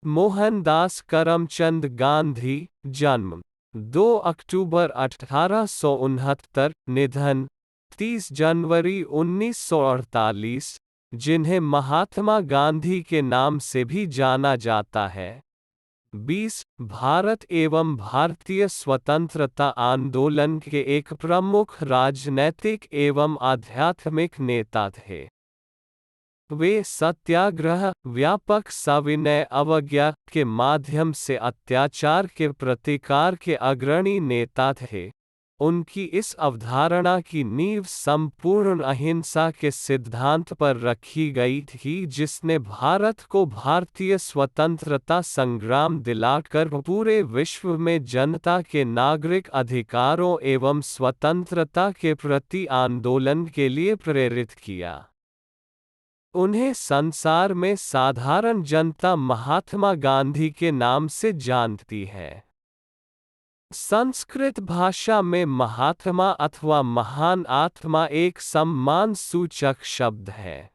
मोहनदास करमचंद गांधी, जन्म 2 अक्टूबर 1869, निधन 30 जनवरी 1948, जिन्हें महात्मा गांधी के नाम से भी जाना जाता है। 20 भारत एवं भारतीय स्वतंत्रता आंदोलन के एक प्रमुख राजनैतिक एवं आध्यात्मिक नेता थे। वे सत्याग्रह, व्यापक सविनय अवज्ञा के माध्यम से अत्याचार के प्रतिकार के अग्रणी नेता थे। उनकी इस अवधारणा की नींव संपूर्ण अहिंसा के सिद्धांत पर रखी गई थी, जिसने भारत को भारतीय स्वतंत्रता संग्राम दिलाकर पूरे विश्व में जनता के नागरिक अधिकारों एवं स्वतंत्रता के प्रति आंदोलन के लिए प्रेरित किया। उन्हें संसार में साधारण जनता महात्मा गांधी के नाम से जानती है। संस्कृत भाषा में महात्मा अथवा महान आत्मा एक सम्मान सूचक शब्द है।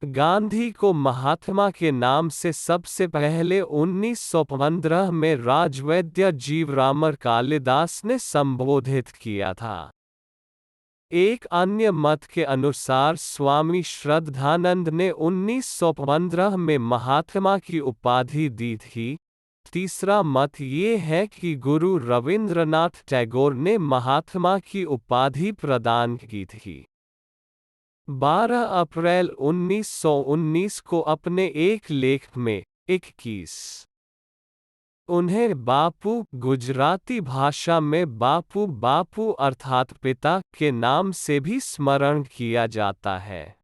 गांधी को महात्मा के नाम से सबसे पहले 1915 में राजवैद्य जीवरामर कालिदास ने संबोधित किया था। एक अन्य मत के अनुसार स्वामी श्रद्धानंद ने 1915 में महात्मा की उपाधि दी थी। तीसरा मत ये है कि गुरु रविंद्रनाथ टैगोर ने महात्मा की उपाधि प्रदान की थी। 12 अप्रैल 1919 को अपने एक लेख में 21 उन्हें बापू, गुजराती भाषा में बापू बापू अर्थात पिता के नाम से भी स्मरण किया जाता है।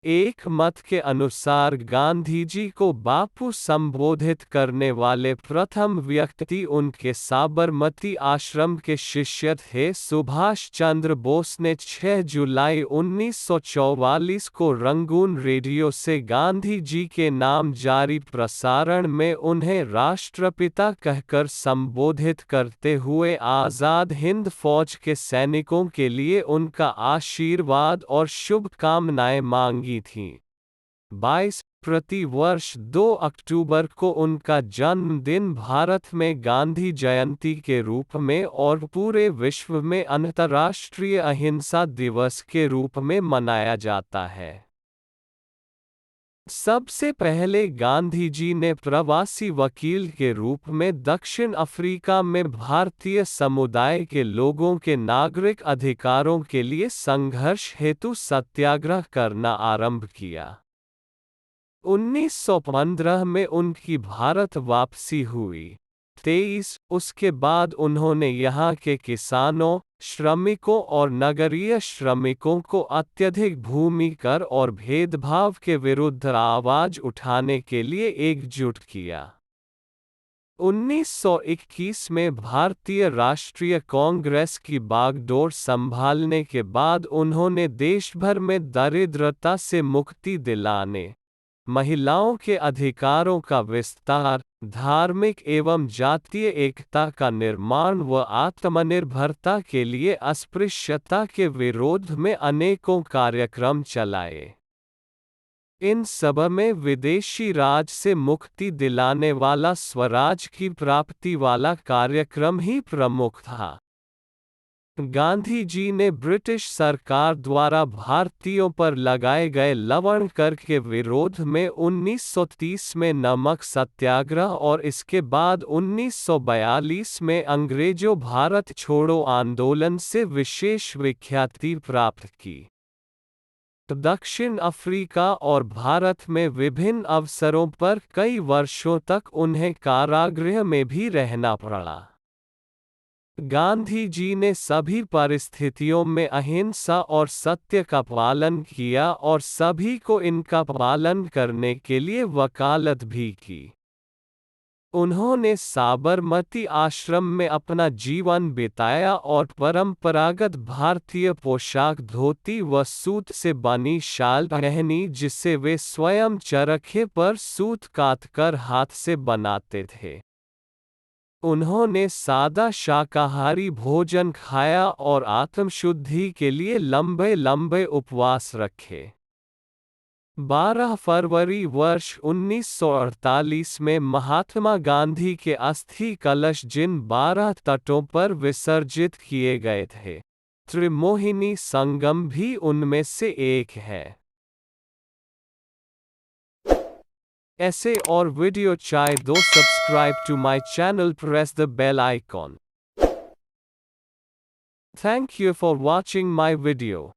एक मत के अनुसार गांधी जी को बापू संबोधित करने वाले प्रथम व्यक्ति उनके साबरमती आश्रम के शिष्य थे सुभाष चंद्र बोस ने 6 जुलाई 1944 को रंगून रेडियो से गांधी जी के नाम जारी प्रसारण में उन्हें राष्ट्रपिता कहकर संबोधित करते हुए आज़ाद हिंद फौज के सैनिकों के लिए उनका आशीर्वाद और शुभकामनाएं मांगी थी। 22 प्रति वर्ष 2 अक्टूबर को उनका जन्मदिन भारत में गांधी जयंती के रूप में और पूरे विश्व में अंतर्राष्ट्रीय अहिंसा दिवस के रूप में मनाया जाता है। सबसे पहले गांधी जी ने प्रवासी वकील के रूप में दक्षिण अफ्रीका में भारतीय समुदाय के लोगों के नागरिक अधिकारों के लिए संघर्ष हेतु सत्याग्रह करना आरंभ किया। 1915 में उनकी भारत वापसी हुई। 23 उसके बाद उन्होंने यहाँ के किसानों, श्रमिकों और नगरीय श्रमिकों को अत्यधिक भूमि कर और भेदभाव के विरुद्ध आवाज उठाने के लिए एकजुट किया। 1921 में भारतीय राष्ट्रीय कांग्रेस की बागडोर संभालने के बाद उन्होंने देश भर में दरिद्रता से मुक्ति दिलाने, महिलाओं के अधिकारों का विस्तार, धार्मिक एवं जातीय एकता का निर्माण व आत्मनिर्भरता के लिए अस्पृश्यता के विरोध में अनेकों कार्यक्रम चलाए। इन सब में विदेशी राज से मुक्ति दिलाने वाला स्वराज की प्राप्ति वाला कार्यक्रम ही प्रमुख था। गांधी जी ने ब्रिटिश सरकार द्वारा भारतीयों पर लगाए गए लवण कर के विरोध में 1930 में नमक सत्याग्रह और इसके बाद 1942 में अंग्रेजों भारत छोड़ो आंदोलन से विशेष विख्याति प्राप्त की। दक्षिण अफ्रीका और भारत में विभिन्न अवसरों पर कई वर्षों तक उन्हें कारागृह में भी रहना पड़ा। गांधी जी ने सभी परिस्थितियों में अहिंसा और सत्य का पालन किया और सभी को इनका पालन करने के लिए वकालत भी की। उन्होंने साबरमती आश्रम में अपना जीवन बिताया और परंपरागत भारतीय पोशाक धोती व सूत से बनी शाल पहनी, जिसे वे स्वयं चरखे पर सूत काटकर हाथ से बनाते थे। उन्होंने सादा शाकाहारी भोजन खाया और आत्मशुद्धि के लिए लंबे लंबे उपवास रखे। 12 फरवरी वर्ष 1948 में महात्मा गांधी के अस्थि कलश जिन 12 तटों पर विसर्जित किए गए थे, त्रिमोहिनी संगम भी उनमें से एक है। ऐसे और वीडियो चाहे दो subscribe to my channel, press the bell icon. Thank you for watching my video.